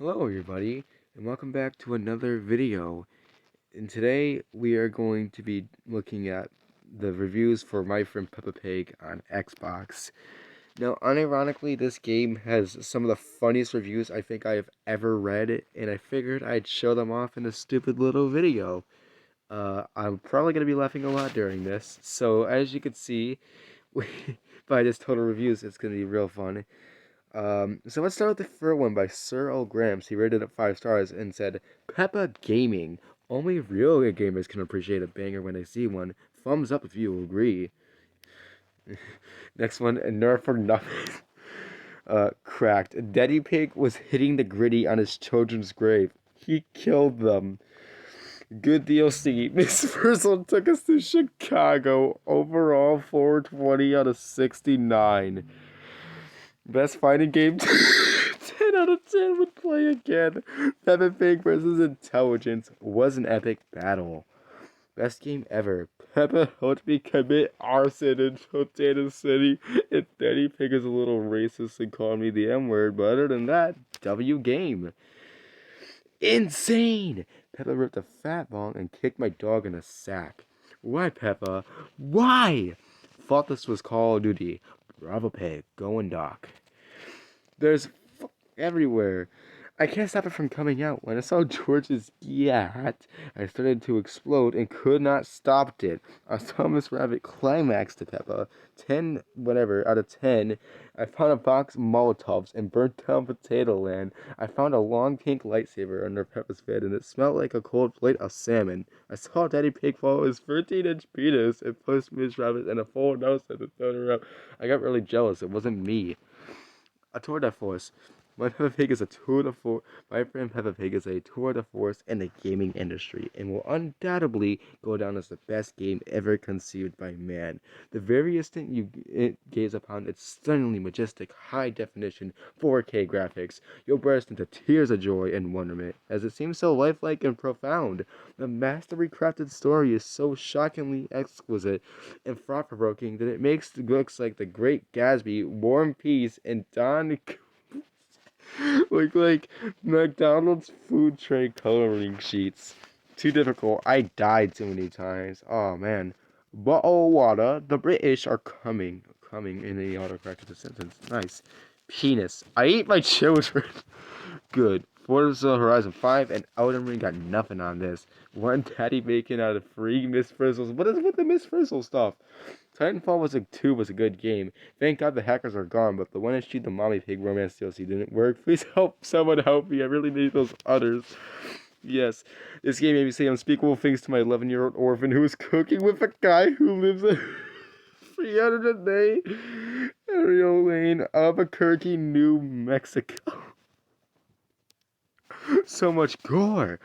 Hello everybody, and welcome back to another video. And today we are going to be looking at the reviews for My Friend Peppa Pig on Xbox. Now, unironically, this game has some of the funniest reviews I think I have ever read, and I figured I'd show them off in a stupid little video. I'm probably going to be laughing a lot during this, so as you can see, by this total reviews, it's going to be real fun. So let's start with the first one by Sir L. Grams. He rated it 5 stars and said, Peppa Gaming. Only real gamers can appreciate a banger when they see one. Thumbs up if you agree. Next one, Nerf for Nothing. Cracked. Daddy Pig was hitting the gritty on his children's grave. He killed them. Good DLC. Miss Frizzle took us to Chicago. Overall, 420 out of 69. Best fighting game. 10 out of 10 would play again. Peppa Pig versus Intelligence was an epic battle. Best game ever. Peppa helped me commit arson in Potato City. And Daddy Pig is a little racist and called me the M word, but other than that, W game. Insane! Peppa ripped a fat bong and kicked my dog in a sack. Why, Peppa? Why? Thought this was Call of Duty. Bravo Pig, going Doc. There's everywhere. I can't stop it from coming out. When I saw George's yacht, I started to explode and could not stop it. I saw Miss Rabbit climax to Peppa. 10 whatever out of 10. I found a box of Molotovs and burnt down Potato Land. I found a long pink lightsaber under Peppa's bed and it smelled like a cold plate of salmon. I saw Daddy Pig follow his 13-inch penis and push Miss Rabbit in a full nose and throw her up. I got really jealous. It wasn't me. A tour de force. My Peppa Pig is a tour de force. My friend Peppa Pig is a tour de force in the gaming industry and will undoubtedly go down as the best game ever conceived by man. The very instant you gaze upon its stunningly majestic, high-definition 4K graphics, you'll burst into tears of joy and wonderment, as it seems so lifelike and profound. The masterfully crafted story is so shockingly exquisite and thought-provoking that it makes looks like The Great Gatsby, War and Peace, and Don look like McDonald's food tray coloring sheets. Too difficult. I died too many times. Oh man. Bottle water. The British are coming. Coming in the autocorrect of the sentence. Nice. Penis. I eat my children. Good. Forza Horizon 5 and Elden Ring got nothing on this. One Daddy Bacon out of 3 Miss Frizzles. What is with the Miss Frizzle stuff? Titanfall 2 was a good game. Thank God the hackers are gone, but the one that shoot the mommy pig romance DLC didn't work. Please help me. I really need those others. Yes, this game made me say unspeakable things to my 11-year-old orphan who is cooking with a guy who lives in 300 a day, Ariel Lane, Albuquerque, New Mexico. So much gore,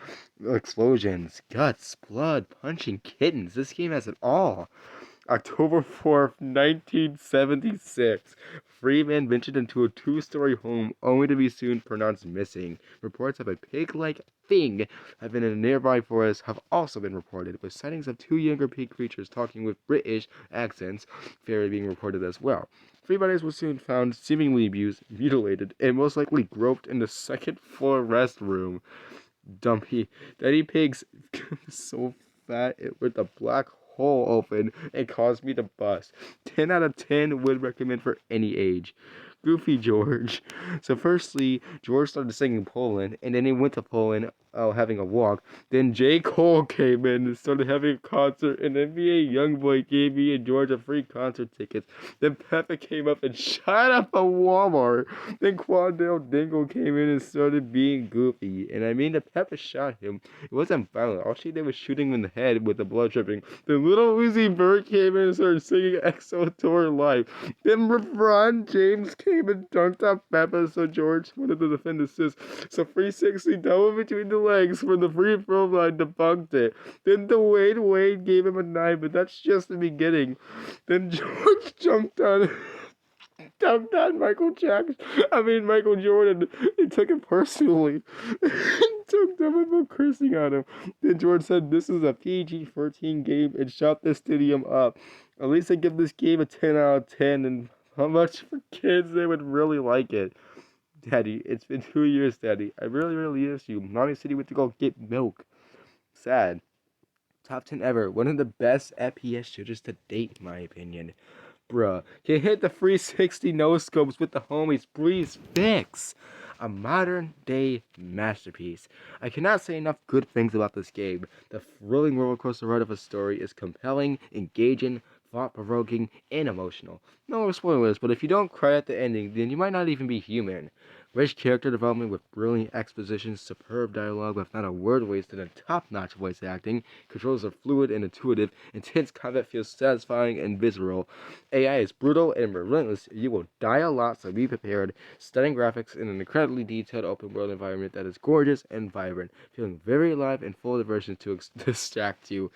explosions, guts, blood, punching kittens. This game has it all. October 4th, 1976. Freeman ventured into a two-story home only to be soon pronounced missing. Reports of a pig-like thing have been in a nearby forest have also been reported, with sightings of 2 younger pig creatures talking with British accents, fairy being reported as well. 3 bodies were soon found, seemingly abused, mutilated, and most likely groped in the second-floor restroom. Dumpy. Daddy Pig's so fat it with a black hole open and caused me to bust. 10 out of 10 would recommend for any age. Goofy George. So firstly, George started singing Poland, and then he went to Poland having a walk. Then J. Cole came in and started having a concert, and NBA Youngboy gave me and George a free concert tickets. Then Peppa came up and shot up a Walmart. Then Quandale Dingle came in and started being goofy. And I mean, the Peppa shot him. It wasn't violent. All she did was shooting him in the head with the blood dripping. Then little Uzi Vert came in and started singing EXO Tour Live. Then LeBron James came and dunked on Peppa, so George wanted to defend his sis. So 360 double between the legs from the free throw line debunked it. Then Dwayne Wade gave him a 9, but that's just the beginning. Then George dunked on Michael Jordan. He took it personally. Took them about cursing at him. Then George said, "This is a PG-13 game," and shot the stadium up. At least I give this game a 10 out of 10, and how much for kids they would really like it. Daddy, it's been 2 years, Daddy. I really miss you. Mommy said you went to go get milk. Sad. Top 10 ever. One of the best FPS shooters to date, in my opinion. Bruh, can hit the 360 no scopes with the homies. Breeze fix. A modern day masterpiece. I cannot say enough good things about this game. The thrilling roller coaster ride of a story is compelling, engaging, thought provoking, and emotional. No spoilers, but if you don't cry at the ending, then you might not even be human. Rich character development with brilliant exposition, superb dialogue with not a word wasted, and top-notch voice acting. Controls are fluid and intuitive. Intense combat feels satisfying and visceral. AI is brutal and relentless. You will die a lot, so be prepared. Stunning graphics in an incredibly detailed open-world environment that is gorgeous and vibrant, feeling very alive and full of diversion to distract you.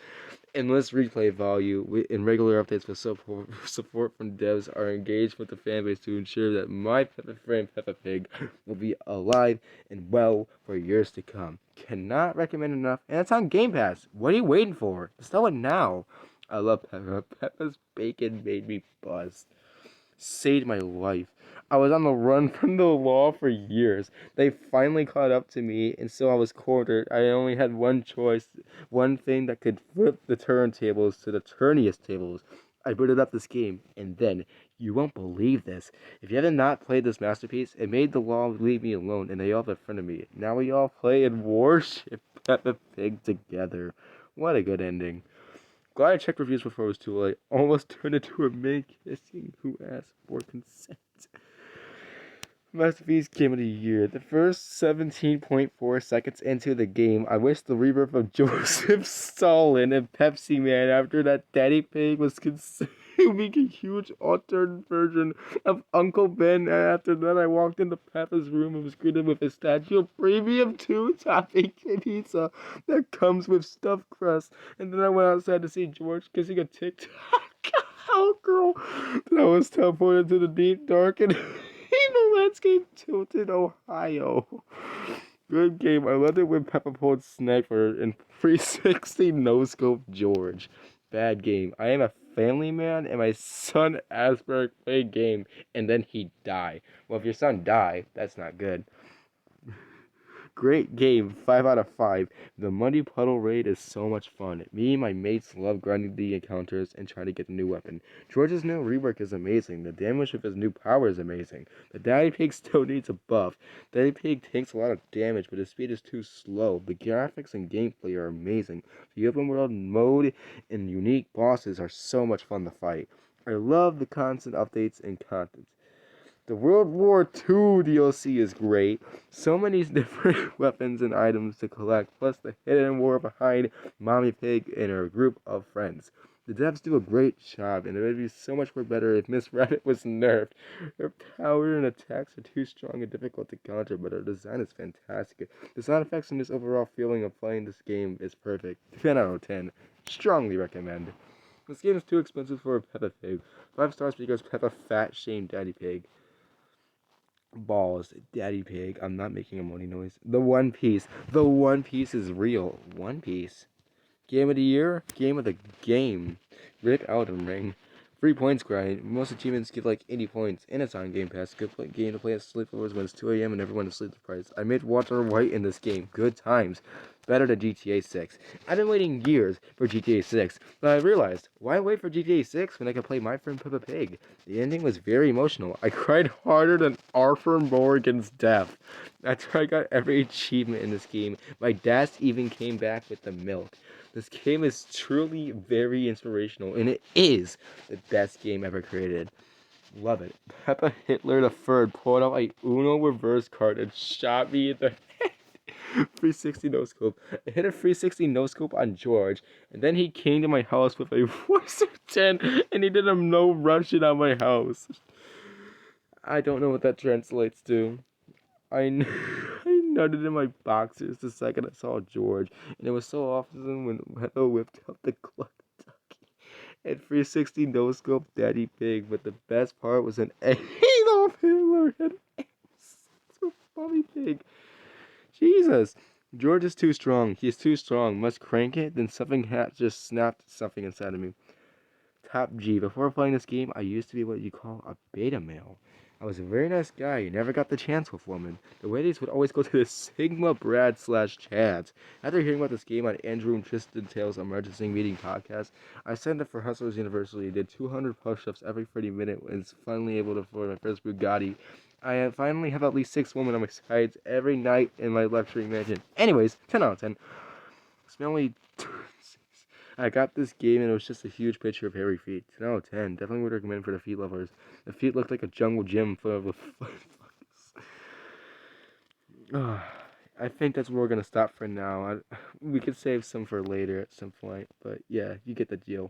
Endless replay value and regular updates with support from devs are engaged with the fanbase to ensure that my Peppa friend Peppa Pig will be alive and well for years to come. Cannot recommend enough, and it's on Game Pass. What are you waiting for? Sell it now. I love Peppa. Peppa's bacon made me buzz. Saved my life. I was on the run from the law for years. They finally caught up to me, and so I was cornered. I only had one choice, one thing that could flip the turntables to the turniest tables. I booted up this game, and then, you won't believe this. If you haven't not played this masterpiece, it made the law leave me alone, and they all befriended me. Now we all play and worship Peppa Pig together. What a good ending. Glad I checked reviews before it was too late. Almost turned into a man kissing who asked for consent. Masterpiece Game of the Year. The first 17.4 seconds into the game, I wish the rebirth of Joseph Stalin and Pepsi Man after that Daddy Pig was consuming a huge altered version of Uncle Ben. And after that, I walked into Peppa's room and was greeted with a statue of premium two-topping pizza that comes with stuffed crust. And then I went outside to see George kissing a TikTok girl. Then I was teleported to the deep dark and the landscape tilted Ohio. Good game. I loved it when Peppa pulled Sniper and 360 no scope George. Bad game. I am a family man and my son Asperg played game and then he died. Well, if your son died, that's not good. Great game, 5 out of 5. The Muddy Puddle raid is so much fun. Me and my mates love grinding the encounters and trying to get the new weapon. George's new rework is amazing. The damage with his new power is amazing. The Daddy Pig still needs a buff. Daddy Pig takes a lot of damage, but his speed is too slow. The graphics and gameplay are amazing. The open world mode and unique bosses are so much fun to fight. I love the constant updates and content. The World War II DLC is great. So many different weapons and items to collect, plus the hidden war behind Mommy Pig and her group of friends. The devs do a great job, and it would be so much more better if Miss Rabbit was nerfed. Her power and attacks are too strong and difficult to counter, but her design is fantastic. The sound effects and this overall feeling of playing this game is perfect. 10 out of 10. Strongly recommend. This game is too expensive for a Peppa Pig. 5 stars because Peppa fat shamed Daddy Pig. Balls, Daddy Pig. I'm not making a money noise. The One Piece. The One Piece is real. One Piece. Game of the Year? Game of the Game. Rip Elden Ring. 3 points grind. Most achievements give like 80 points. And it's on Game Pass. Good game to play at sleepovers when it's 2 a.m. and everyone is sleep deprived. I made Walter White in this game. Good times. Better than GTA 6. I've been waiting years for GTA 6, but I realized, why wait for GTA 6 when I can play My Friend Peppa Pig? The ending was very emotional. I cried harder than Arthur Morgan's death. After I got every achievement in this game, my dad even came back with the milk. This game is truly very inspirational, and it is the best game ever created. Love it. Peppa Hitler the Third pulled out a Uno reverse card and shot me in the head. 360 no scope. I hit a 360 no scope on George, and then he came to my house with a voice of 10, and he did a no Russian on my house. I don't know what that translates to. I nutted in my boxers the second I saw George, and it was so awesome when Peppa whipped up the Cluck Ducky at 360 no scope Daddy Pig. But the best part was an Adolf Hitler had for Mommy Pig. Jesus, George is too strong. He's too strong. Must crank it. Then something just snapped something inside of me. Top G. Before playing this game, I used to be what you call a beta male. I was a very nice guy. You never got the chance with women. The ladies would always go to the Sigma Brad slash Chads. After hearing about this game on Andrew and Tristan Tales Emergency Meeting podcast, I signed up for Hustlers University, did 200 push-ups every 30 minutes, and was finally able to afford my first Bugatti. I finally have at least 6 women on my sides every night in my luxury mansion. Anyways, 10 out of 10. Smelly. I got this game and it was just a huge picture of hairy feet. 10 out of 10. Definitely would recommend for the feet lovers. The feet looked like a jungle gym full of I think that's where we're gonna stop for now. We could save some for later at some point, but yeah, you get the deal.